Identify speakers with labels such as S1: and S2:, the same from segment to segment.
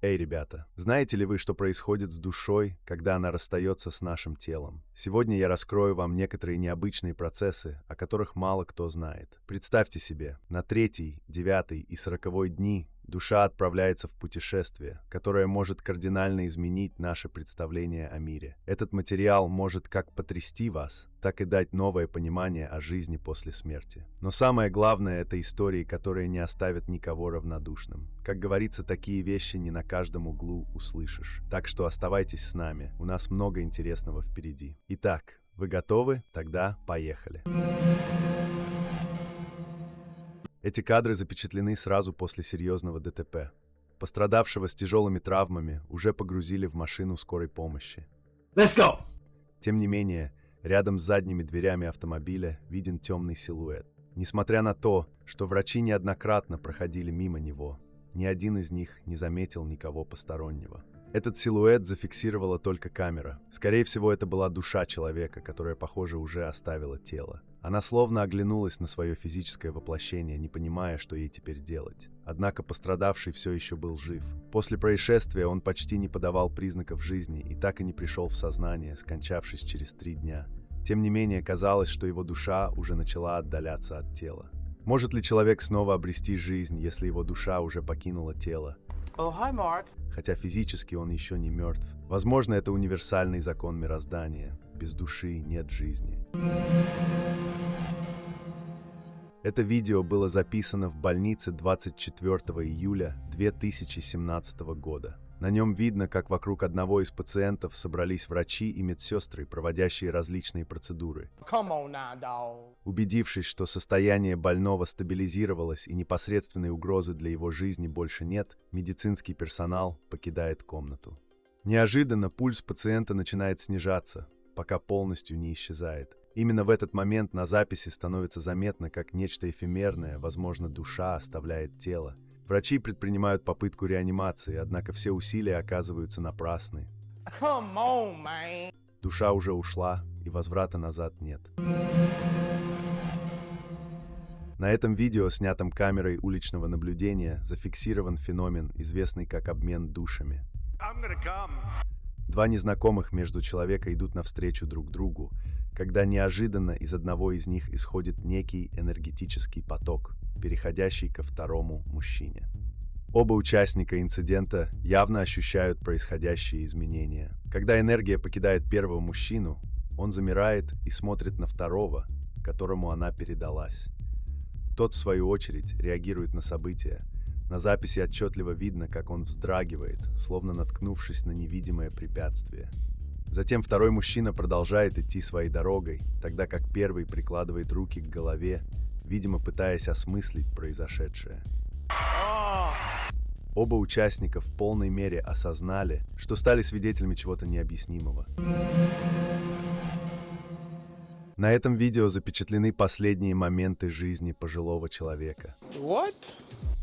S1: Эй, ребята, знаете ли вы, что происходит с душой, когда она расстается с нашим телом? Сегодня я раскрою вам некоторые необычные процессы, о которых мало кто знает. Представьте себе, на третий, девятый и 40-й дни душа отправляется в путешествие, которое может кардинально изменить наше представление о мире. Этот материал может как потрясти вас, так и дать новое понимание о жизни после смерти. Но самое главное — это истории, которые не оставят никого равнодушным. Как говорится, такие вещи не на каждом углу услышишь. Так что оставайтесь с нами, у нас много интересного впереди. Итак, вы готовы? Тогда поехали. Эти кадры запечатлены сразу после серьезного ДТП. Пострадавшего с тяжелыми травмами уже погрузили в машину скорой помощи.
S2: Let's go!
S1: Тем не менее, рядом с задними дверями автомобиля виден темный силуэт. Несмотря на то, что врачи неоднократно проходили мимо него, ни один из них не заметил никого постороннего. Этот силуэт зафиксировала только камера. Скорее всего, это была душа человека, которая, похоже, уже оставила тело. Она словно оглянулась на свое физическое воплощение, не понимая, что ей теперь делать. Однако пострадавший все еще был жив. После происшествия он почти не подавал признаков жизни и так и не пришел в сознание, скончавшись через 3 дня. Тем не менее, казалось, что его душа уже начала отдаляться от тела. Может ли человек снова обрести жизнь, если его душа уже покинула тело?
S2: Oh, hi, Mark.
S1: Хотя физически он еще не мертв. Возможно, это универсальный закон мироздания. Без души нет жизни. Это видео было записано в больнице 24 июля 2017 года. На нем видно, как вокруг одного из пациентов собрались врачи и медсестры, проводящие различные процедуры.
S2: Come on now, dog.
S1: Убедившись, что состояние больного стабилизировалось и непосредственной угрозы для его жизни больше нет, медицинский персонал покидает комнату. Неожиданно пульс пациента начинает снижаться, пока полностью не исчезает. Именно в этот момент на записи становится заметно, как нечто эфемерное, возможно, душа, оставляет тело. Врачи предпринимают попытку реанимации, однако все усилия оказываются напрасны.
S2: Come on, man.
S1: Душа уже ушла, и возврата назад нет. На этом видео, снятом камерой уличного наблюдения, зафиксирован феномен, известный как обмен душами. Два незнакомых между человека идут навстречу друг другу, когда неожиданно из одного из них исходит некий энергетический поток, переходящий ко второму мужчине. Оба участника инцидента явно ощущают происходящие изменения. Когда энергия покидает первого мужчину, он замирает и смотрит на второго, которому она передалась. Тот, в свою очередь, реагирует на события. На записи отчетливо видно, как он вздрагивает, словно наткнувшись на невидимое препятствие. Затем второй мужчина продолжает идти своей дорогой, тогда как первый прикладывает руки к голове, видимо, пытаясь осмыслить произошедшее. Оба участника в полной мере осознали, что стали свидетелями чего-то необъяснимого. На этом видео запечатлены последние моменты жизни пожилого человека.
S2: What?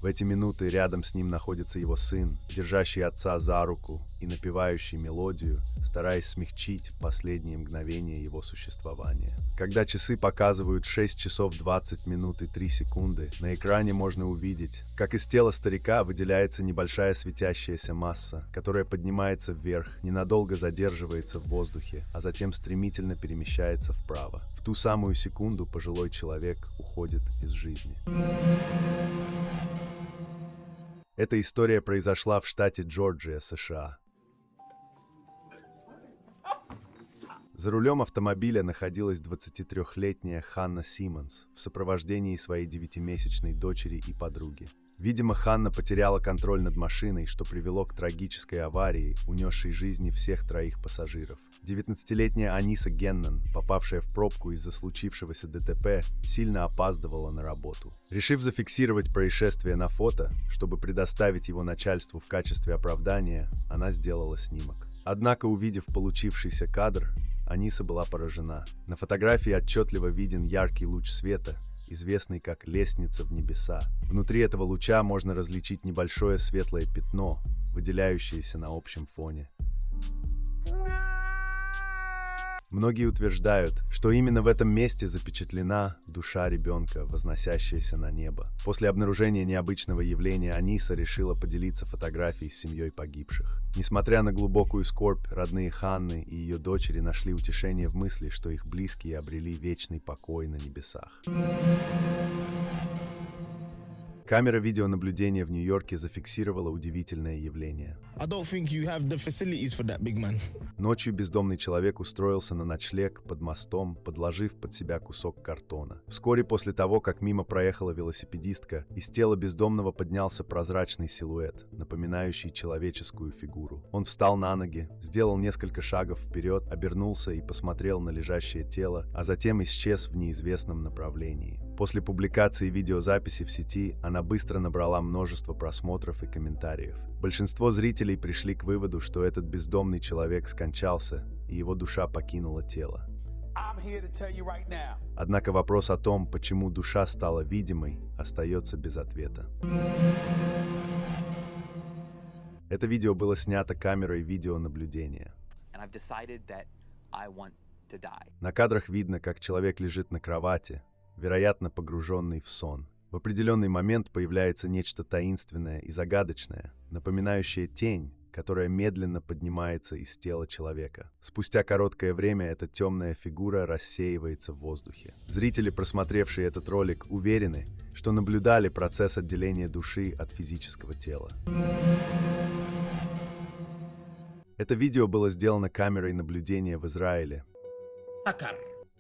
S1: В эти минуты рядом с ним находится его сын, держащий отца за руку и напевающий мелодию, стараясь смягчить последние мгновения его существования. Когда часы показывают 6 часов 20 минут и 3 секунды, на экране можно увидеть, как из тела старика выделяется небольшая светящаяся масса, которая поднимается вверх, ненадолго задерживается в воздухе, а затем стремительно перемещается вправо. В ту самую секунду пожилой человек уходит из жизни. Эта история произошла в штате Джорджия, США. За рулем автомобиля находилась 23-летняя Ханна Симмонс в сопровождении своей 9-месячной дочери и подруги. Видимо, Ханна потеряла контроль над машиной, что привело к трагической аварии, унесшей жизни всех 3 пассажиров. 19-летняя Аниса Геннон, попавшая в пробку из-за случившегося ДТП, сильно опаздывала на работу. Решив зафиксировать происшествие на фото, чтобы предоставить его начальству в качестве оправдания, она сделала снимок. Однако, увидев получившийся кадр, Аниса была поражена. На фотографии отчетливо виден яркий луч света, известный как лестница в небеса. Внутри этого луча можно различить небольшое светлое пятно, выделяющееся на общем фоне. Многие утверждают, что именно в этом месте запечатлена душа ребенка, возносящаяся на небо. После обнаружения необычного явления Аниса решила поделиться фотографией с семьей погибших. Несмотря на глубокую скорбь, родные Ханны и ее дочери нашли утешение в мысли, что их близкие обрели вечный покой на небесах. Камера видеонаблюдения в Нью-Йорке зафиксировала удивительное явление. Ночью бездомный человек устроился на ночлег под мостом, подложив под себя кусок картона. Вскоре после того, как мимо проехала велосипедистка, из тела бездомного поднялся прозрачный силуэт, напоминающий человеческую фигуру. Он встал на ноги, сделал несколько шагов вперед, обернулся и посмотрел на лежащее тело, а затем исчез в неизвестном направлении. После публикации видеозаписи в сети она быстро набрала множество просмотров и комментариев. Большинство зрителей пришли к выводу, что этот бездомный человек скончался, и его душа покинула тело. Однако вопрос о том, почему душа стала видимой, остается без ответа. Это видео было снято камерой видеонаблюдения. На кадрах видно, как человек лежит на кровати, вероятно, погруженный в сон. В определенный момент появляется нечто таинственное и загадочное, напоминающее тень, которая медленно поднимается из тела человека. Спустя короткое время эта темная фигура рассеивается в воздухе. Зрители, просмотревшие этот ролик, уверены, что наблюдали процесс отделения души от физического тела. Это видео было сделано камерой наблюдения в Израиле,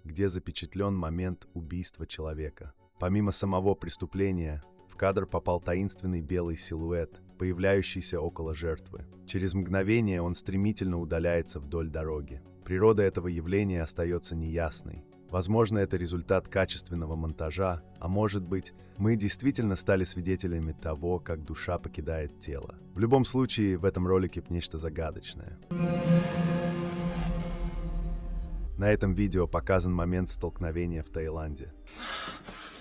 S1: где запечатлен момент убийства человека. Помимо самого преступления, в кадр попал таинственный белый силуэт, появляющийся около жертвы. Через мгновение он стремительно удаляется вдоль дороги. Природа этого явления остается неясной. Возможно, это результат качественного монтажа, а может быть, мы действительно стали свидетелями того, как душа покидает тело. В любом случае, в этом ролике нечто загадочное. На этом видео показан момент столкновения в Таиланде.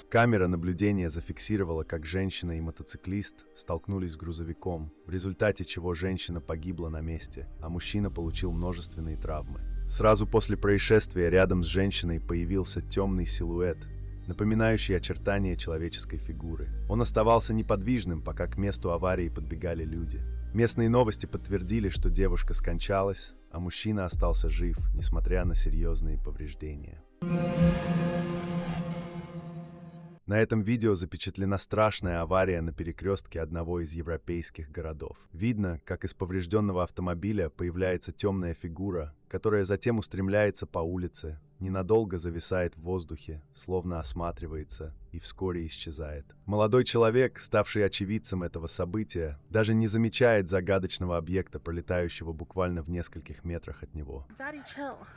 S1: Камера наблюдения зафиксировала, как женщина и мотоциклист столкнулись с грузовиком, в результате чего женщина погибла на месте, а мужчина получил множественные травмы. Сразу после происшествия рядом с женщиной появился темный силуэт, напоминающий очертания человеческой фигуры. Он оставался неподвижным, пока к месту аварии подбегали люди. Местные новости подтвердили, что девушка скончалась, а мужчина остался жив, несмотря на серьезные повреждения. На этом видео запечатлена страшная авария на перекрестке одного из европейских городов. Видно, как из поврежденного автомобиля появляется темная фигура, которая затем устремляется по улице, ненадолго зависает в воздухе, словно осматривается и вскоре исчезает. Молодой человек, ставший очевидцем этого события, даже не замечает загадочного объекта, пролетающего буквально в нескольких метрах от него.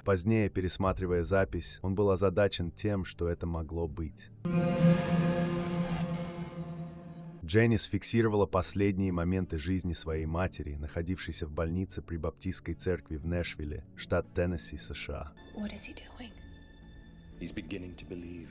S1: Позднее, пересматривая запись, он был озадачен тем, что это могло быть. Дженнис фиксировала последние моменты жизни своей матери, находившейся в больнице при Баптистской церкви в Нэшвилле, штат Теннесси, США.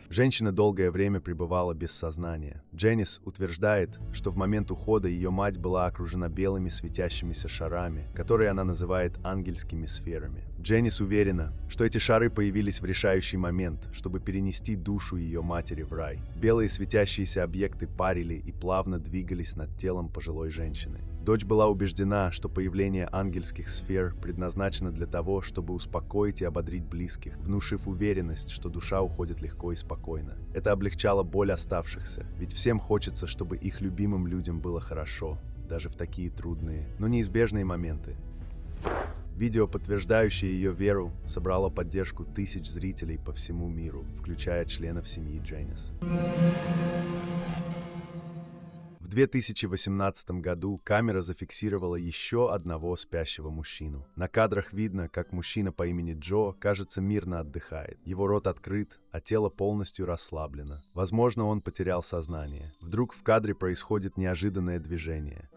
S1: Женщина долгое время пребывала без сознания. Дженнис утверждает, что в момент ухода ее мать была окружена белыми светящимися шарами, которые она называет ангельскими сферами. Дженнис уверена, что эти шары появились в решающий момент, чтобы перенести душу ее матери в рай. Белые светящиеся объекты парили и плавно двигались над телом пожилой женщины. Дочь была убеждена, что появление ангельских сфер предназначено для того, чтобы успокоить и ободрить близких, внушив уверенность, что душа уходит легко и спокойно. Это облегчало боль оставшихся, ведь всем хочется, чтобы их любимым людям было хорошо, даже в такие трудные, но неизбежные моменты. Видео, подтверждающее ее веру, собрало поддержку тысяч зрителей по всему миру, включая членов семьи Дженнис. В 2018 году камера зафиксировала еще одного спящего мужчину. На кадрах видно, как мужчина по имени Джо, кажется, мирно отдыхает. Его рот открыт, а тело полностью расслаблено. Возможно, он потерял сознание. Вдруг в кадре происходит неожиданное движение.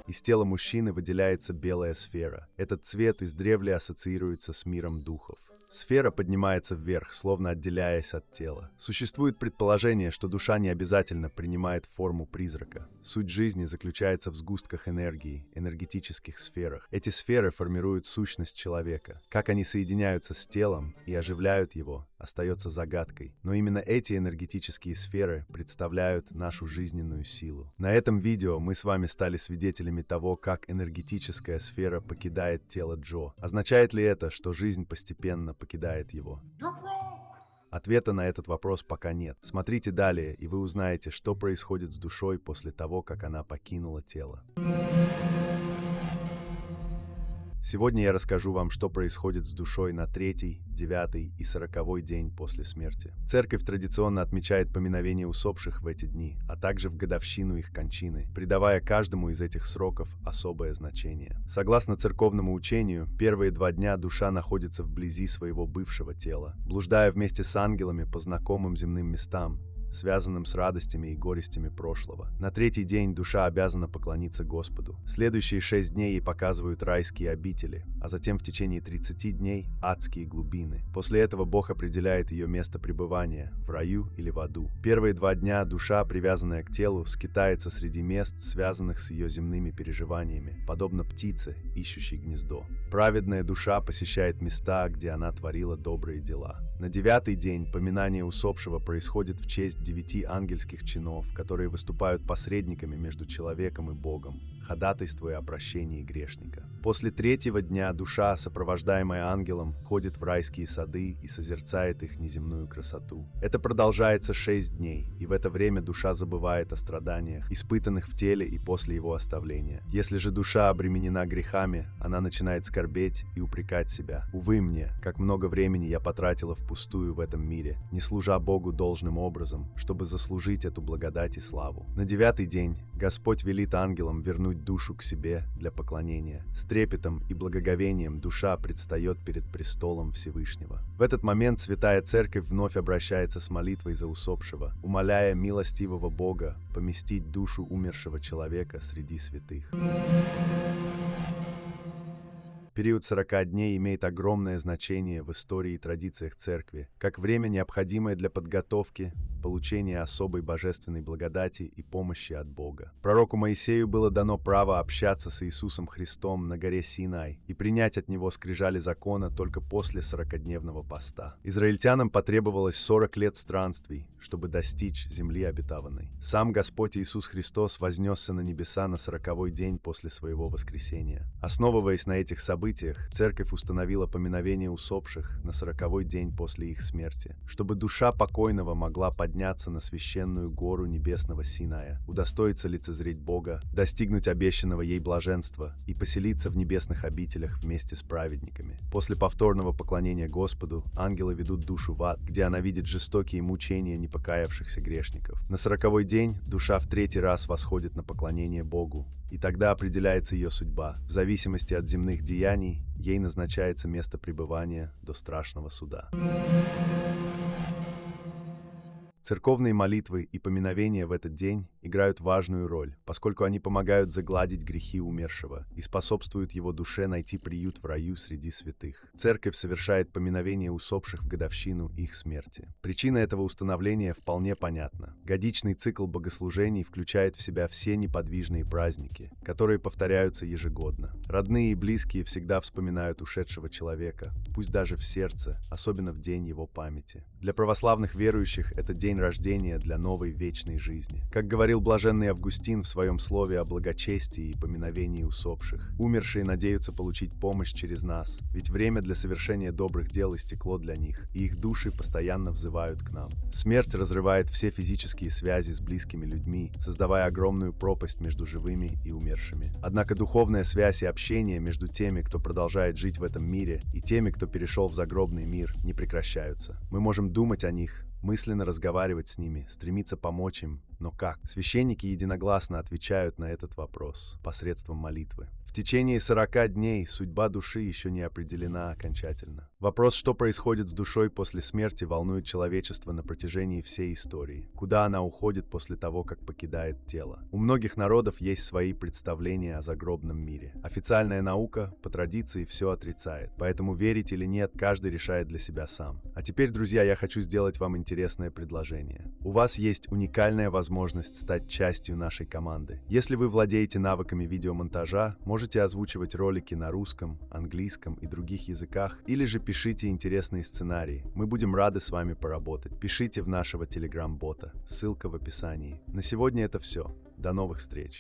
S1: Из тела мужчины выделяется белая сфера. Этот цвет издревле ассоциируется с миром духов. Сфера поднимается вверх, словно отделяясь от тела. Существует предположение, что душа не обязательно принимает форму призрака. Суть жизни заключается в сгустках энергии, энергетических сферах. Эти сферы формируют сущность человека. Как они соединяются с телом и оживляют его, остается загадкой. Но именно эти энергетические сферы представляют нашу жизненную силу. На этом видео мы с вами стали свидетелями того, как энергетическая сфера покидает тело Джо. Означает ли это, что жизнь постепенно покидает его? Ответа на этот вопрос пока нет. Смотрите далее, и вы узнаете, что происходит с душой после того, как она покинула тело. Сегодня я расскажу вам, что происходит с душой на 3-й, 9-й и 40-й день после смерти. Церковь традиционно отмечает поминовение усопших в эти дни, а также в годовщину их кончины, придавая каждому из этих сроков особое значение. Согласно церковному учению, первые 2 дня душа находится вблизи своего бывшего тела, блуждая вместе с ангелами по знакомым земным местам, связанным с радостями и горестями прошлого. На 3-й день душа обязана поклониться Господу. Следующие 6 дней ей показывают райские обители, а затем в течение 30 дней адские глубины. После этого Бог определяет ее место пребывания – в раю или в аду. Первые 2 дня душа, привязанная к телу, скитается среди мест, связанных с ее земными переживаниями, подобно птице, ищущей гнездо. Праведная душа посещает места, где она творила добрые дела. На 9-й день поминание усопшего происходит в честь 9 ангельских чинов, которые выступают посредниками между человеком и Богом, ходатайствуя о прощении грешника. После 3-го дня душа, сопровождаемая ангелом, ходит в райские сады и созерцает их неземную красоту. Это продолжается 6 дней, и в это время душа забывает о страданиях, испытанных в теле и после его оставления. Если же душа обременена грехами, она начинает скорбеть и упрекать себя. Увы мне, как много времени я потратила впустую в этом мире, не служа Богу должным образом, чтобы заслужить эту благодать и славу. На 9-й день Господь велит ангелам вернуть душу к себе для поклонения. С трепетом и благоговением душа предстает перед престолом Всевышнего. В этот момент Святая Церковь вновь обращается с молитвой за усопшего, умоляя милостивого Бога поместить душу умершего человека среди святых. Период 40 дней имеет огромное значение в истории и традициях Церкви, как время, необходимое для подготовки, получения особой божественной благодати и помощи от Бога. Пророку Моисею было дано право общаться с Иисусом Христом на горе Синай и принять от него скрижали закона только после 40-дневного поста. Израильтянам потребовалось 40 лет странствий, чтобы достичь земли обетованной. Сам Господь Иисус Христос вознесся на небеса на 40-й день после своего воскресения. Основываясь на этих событиях, Церковь установила поминовение усопших на 40-й день после их смерти, чтобы душа покойного могла подняться на священную гору небесного Синая, удостоиться лицезреть Бога, достигнуть обещанного ей блаженства и поселиться в небесных обителях вместе с праведниками. После повторного поклонения Господу ангелы ведут душу в ад, где она видит жестокие мучения непокаявшихся грешников. На 40-й день душа в 3-й раз восходит на поклонение Богу, и тогда определяется ее судьба. В зависимости от земных деяний ей назначается место пребывания до страшного суда. Церковные молитвы и поминовения в этот день играют важную роль, поскольку они помогают загладить грехи умершего и способствуют его душе найти приют в раю среди святых. Церковь совершает поминовение усопших в годовщину их смерти. Причина этого установления вполне понятна. Годичный цикл богослужений включает в себя все неподвижные праздники, которые повторяются ежегодно. Родные и близкие всегда вспоминают ушедшего человека, пусть даже в сердце, особенно в день его памяти. Для православных верующих это день рождения для новой вечной жизни. Как говорил блаженный Августин в своем слове о благочестии и поминовении усопших, умершие надеются получить помощь через нас, ведь время для совершения добрых дел истекло для них, и их души постоянно взывают к нам. Смерть разрывает все физические связи с близкими людьми, создавая огромную пропасть между живыми и умершими. Однако духовная связь и общение между теми, кто продолжает жить в этом мире, и теми, кто перешел в загробный мир, не прекращаются. Мы можем думать о них, мысленно разговаривать с ними, стремиться помочь им Но как? Священники единогласно отвечают на этот вопрос посредством молитвы. В течение 40 дней судьба души еще не определена окончательно. Вопрос, что происходит с душой после смерти, волнует человечество на протяжении всей истории. Куда она уходит после того, как покидает тело? У многих народов есть свои представления о загробном мире. Официальная наука, по традиции, все отрицает. Поэтому верить или нет, каждый решает для себя сам. А теперь, друзья, я хочу сделать вам интересное предложение. У вас есть уникальная возможность стать частью нашей команды. Если вы владеете навыками видеомонтажа, можете озвучивать ролики на русском, английском и других языках, или же пишите интересные сценарии. Мы будем рады с вами поработать. Пишите в нашего телеграм-бота. Ссылка в описании. На сегодня это все. До новых встреч.